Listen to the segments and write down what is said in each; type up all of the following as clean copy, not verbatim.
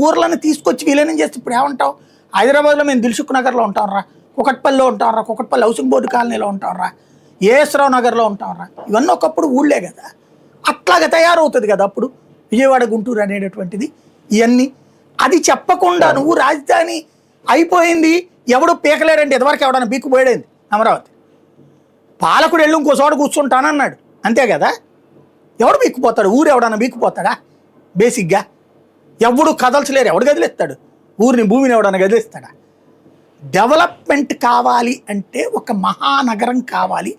ఊర్లను తీసుకొచ్చి విలీనం చేస్తే ఇప్పుడు ఏమంటావు? హైదరాబాద్లో మేము దిల్సుఖ్ నగర్లో ఉంటాం రా, కుకట్పల్లిలో ఉంటాం రా, కుకట్పల్లి హౌసింగ్ బోర్డు కాలనీలో ఉంటాం రా, ఏఎస్ రావు నగర్లో ఉంటాం రా. ఇవన్నీ ఒకప్పుడు ఊళ్ళే కదా, అట్లాగా తయారవుతుంది కదా అప్పుడు విజయవాడ గుంటూరు అనేటటువంటిది. ఇవన్నీ అది చెప్పకుండా నువ్వు రాజధాని అయిపోయింది ఎవడు పీకలేడంటే ఎదవరకు ఎవడన్నా పీక్కుపోయాడేంది అమరావతి. పాలకుడు వెళ్ళి ఇంకో చోట కూర్చుంటానన్నాడు అంతే కదా. ఎవడు పీక్కుపోతాడు? ఊరు ఎవడన్నా పీక్కుపోతాడా? బేసిక్గా ఎవడు కదల్చలేరు. ఎవడు గదిలేస్తాడు ఊరిని? భూమిని ఎవడన్నా గదిలిస్తాడా? డెవలప్మెంట్ కావాలి అంటే ఒక మహానగరం కావాలి.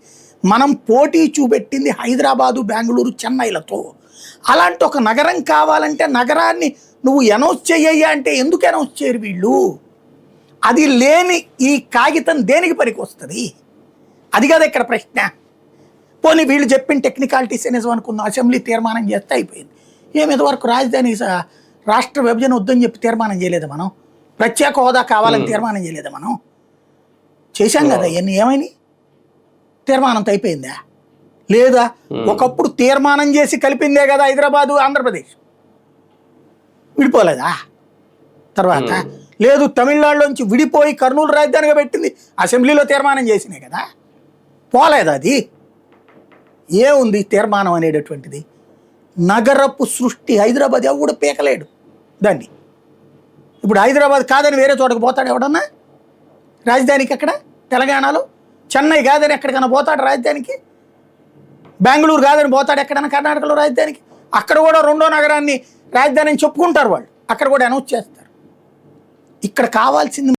మనం పోటీ చూపెట్టింది హైదరాబాదు, బెంగళూరు, చెన్నైలతో. అలాంటి ఒక నగరం కావాలంటే నగరాన్ని నువ్వు అనౌన్స్ చెయ్యా అంటే ఎందుకు అనౌన్స్ చేయరు వీళ్ళు? అది లేని ఈ కాగితం దేనికి పనికి వస్తుంది? అది కదా ఇక్కడ ప్రశ్న. పోనీ వీళ్ళు చెప్పిన టెక్నికాలిటీస్ నిజం అనుకుందాం, అసెంబ్లీ తీర్మానం చేస్తే అయిపోయింది. వరకు రాజధాని రాష్ట్ర విభజన వద్దని చెప్పి తీర్మానం చేయలేదు మనం? ప్రత్యేక హోదా కావాలని తీర్మానం చేయలేదు మనం? చేశాం కదా. ఇవన్నీ ఏమైనా తీర్మానంతో అయిపోయిందా? లేదా ఒకప్పుడు తీర్మానం చేసి కలిపిందే కదా హైదరాబాదు, ఆంధ్రప్రదేశ్. విడిపోలేదా? తర్వాత లేదు, తమిళనాడులోంచి విడిపోయి కర్నూలు రాజధానిగా పెట్టింది అసెంబ్లీలో తీర్మానం చేసినే కదా. పోలేదు అది. ఏముంది తీర్మానం అనేటటువంటిది? నగరపు సృష్టి హైదరాబాద్ ఎవడు పీకలేడు దాన్ని. ఇప్పుడు హైదరాబాద్ కాదని వేరే చోటకు పోతాడు ఎవడన్నా రాజధానికి? అక్కడ తెలంగాణలో చెన్నై కాదని ఎక్కడికైనా పోతాడు రాజధానికి? బెంగళూరు కాదని పోతాడు ఎక్కడైనా కర్ణాటకలో రాజధానికి? అక్కడ కూడా రెండో నగరాన్ని రాజధాని అని చెప్పుకుంటారు వాళ్ళు, అక్కడ కూడా అనౌన్స్ చేస్తారు. ఇక్కడ కావాల్సింది